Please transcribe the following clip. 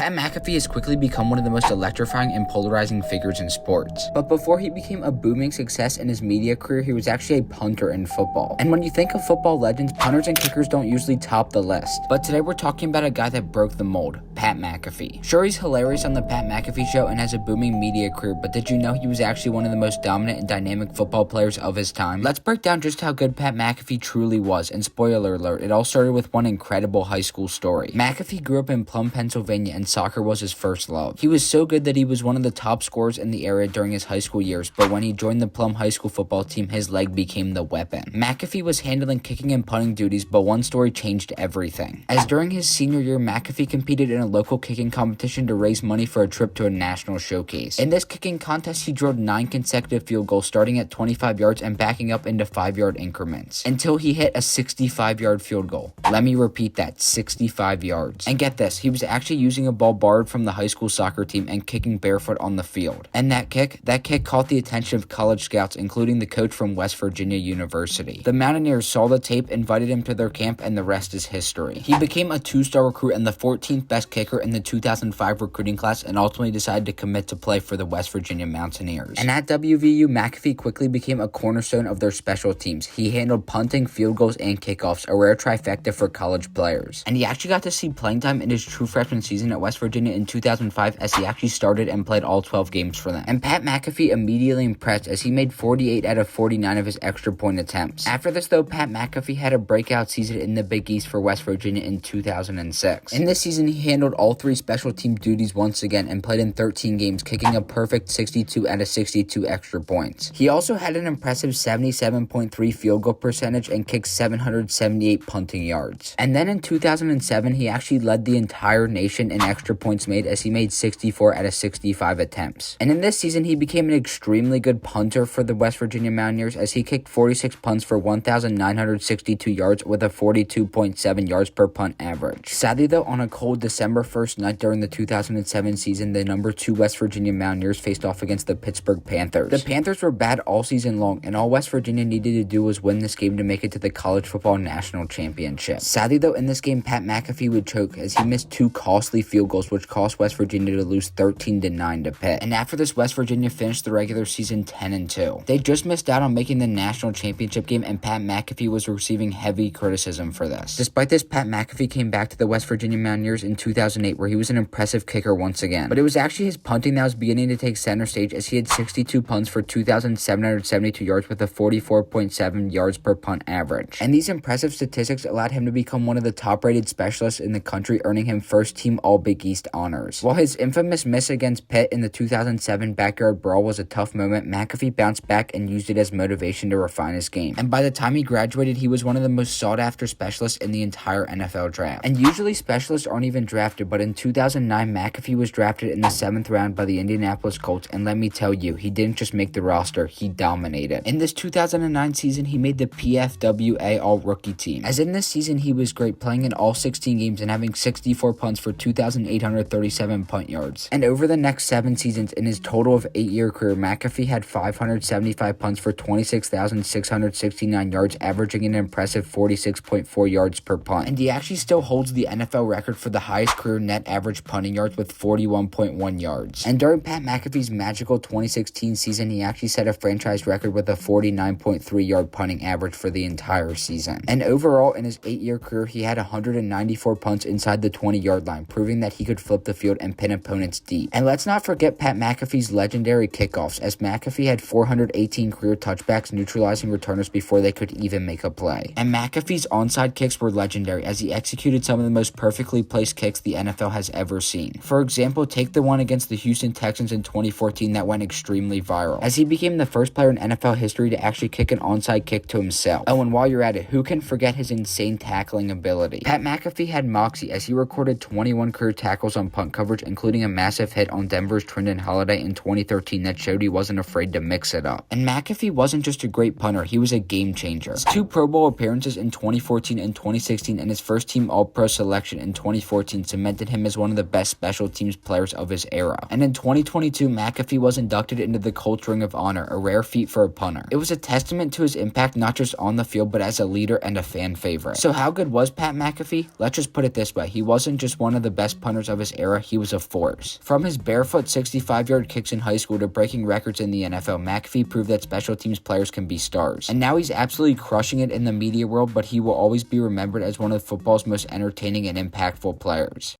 Pat McAfee has quickly become one of the most electrifying and polarizing figures in sports. But before he became a booming success in his media career, he was actually a punter in football. And when you think of football legends, punters and kickers don't usually top the list. But today we're talking about a guy that broke the mold, Pat McAfee. Sure, he's hilarious on the Pat McAfee Show and has a booming media career, but did you know he was actually one of the most dominant and dynamic football players of his time? Let's break down just how good Pat McAfee truly was, and spoiler alert, it all started with one incredible high school story. McAfee grew up in Plum, Pennsylvania, and soccer was his first love. He was so good that he was one of the top scorers in the area during his high school years, but when he joined the Plum High School football team, his leg became the weapon. McAfee was handling kicking and punting duties, but one story changed everything. As during his senior year, McAfee competed in a local kicking competition to raise money for a trip to a national showcase. In this kicking contest, he drilled 9 consecutive field goals starting at 25 yards and backing up into 5-yard increments until he hit a 65-yard field goal. Let me repeat that, 65 yards. And get this, he was actually using a ball borrowed from the high school soccer team and kicking barefoot on the field. And that kick caught the attention of college scouts, including the coach from West Virginia University. The Mountaineers saw the tape, invited him to their camp, and the rest is history. He became a 2-star recruit and the 14th best kicker in the 2005 recruiting class, and ultimately decided to commit to play for the West Virginia Mountaineers. And at WVU, McAfee quickly became a cornerstone of their special teams. He handled punting, field goals, and kickoffs, a rare trifecta for college players. And he actually got to see playing time in his true freshman season at West Virginia in 2005, as he actually started and played all 12 games for them. And Pat McAfee immediately impressed, as he made 48 out of 49 of his extra point attempts. After this though, Pat McAfee had a breakout season in the Big East for West Virginia in 2006. In this season, he handled all 3 special team duties once again and played in 13 games, kicking a perfect 62 out of 62 extra points. He also had an impressive 77.3 field goal percentage and kicked 778 punting yards. And then in 2007, he actually led the entire nation in extra points made, as he made 64 out of 65 attempts. And in this season, he became an extremely good punter for the West Virginia Mountaineers, as he kicked 46 punts for 1,962 yards with a 42.7 yards per punt average. Sadly though, on a cold December 1st night during the 2007 season, the number 2 West Virginia Mountaineers faced off against the Pittsburgh Panthers. The Panthers were bad all season long, and all West Virginia needed to do was win this game to make it to the college football national championship. Sadly though, in this game, Pat McAfee would choke, as he missed 2 costly field goals, which cost West Virginia to lose 13-9 to Pitt. And after this, West Virginia finished the regular season 10-2. They just missed out on making the national championship game, and Pat McAfee was receiving heavy criticism for this. Despite this, Pat McAfee came back to the West Virginia Mountaineers in 2008, where he was an impressive kicker once again. But it was actually his punting that was beginning to take center stage, as he had 62 punts for 2,772 yards with a 44.7 yards per punt average. And these impressive statistics allowed him to become one of the top-rated specialists in the country, earning him first-team All-Big East honors. While his infamous miss against Pitt in the 2007 backyard brawl was a tough moment, McAfee bounced back and used it as motivation to refine his game. And by the time he graduated, he was one of the most sought-after specialists in the entire NFL draft. And usually specialists aren't even drafted, but in 2009, McAfee was drafted in the 7th round by the Indianapolis Colts, and let me tell you, he didn't just make the roster, he dominated. In this 2009 season, he made the PFWA All-Rookie team. As in this season, he was great, playing in all 16 games and having 64 punts for 2,837 punt yards. And over the next 7 seasons, in his total of 8-year career, McAfee had 575 punts for 26,669 yards, averaging an impressive 46.4 yards per punt. And he actually still holds the NFL record for the highest career net average punting yards with 41.1 yards. And during Pat McAfee's magical 2016 season, he actually set a franchise record with a 49.3 yard punting average for the entire season. And overall, in his 8-year career, he had 194 punts inside the 20-yard line, proving that he could flip the field and pin opponents deep. And let's not forget Pat McAfee's legendary kickoffs, as McAfee had 418 career touchbacks, neutralizing returners before they could even make a play. And McAfee's onside kicks were legendary, as he executed some of the most perfectly placed kicks the NFL has ever seen. For example, take the one against the Houston Texans in 2014 that went extremely viral, as he became the first player in NFL history to actually kick an onside kick to himself. Oh, and while you're at it, who can forget his insane tackling ability? Pat McAfee had moxie, as he recorded 21 career tackles on punt coverage, including a massive hit on Denver's Trendon Holiday in 2013 that showed he wasn't afraid to mix it up. And McAfee wasn't just a great punter, he was a game changer. His 2 Pro Bowl appearances in 2014 and 2016 and his first team All-Pro selection in 2014 cemented him as one of the best special teams players of his era. And in 2022, McAfee was inducted into the Colts Ring of Honor, a rare feat for a punter. It was a testament to his impact not just on the field but as a leader and a fan favorite. So how good was Pat McAfee? Let's just put it this way, he wasn't just one of the best punters punters of his era, he was a force. From his barefoot 65-yard kicks in high school to breaking records in the NFL, McAfee proved that special teams players can be stars. And now he's absolutely crushing it in the media world, but he will always be remembered as one of football's most entertaining and impactful players.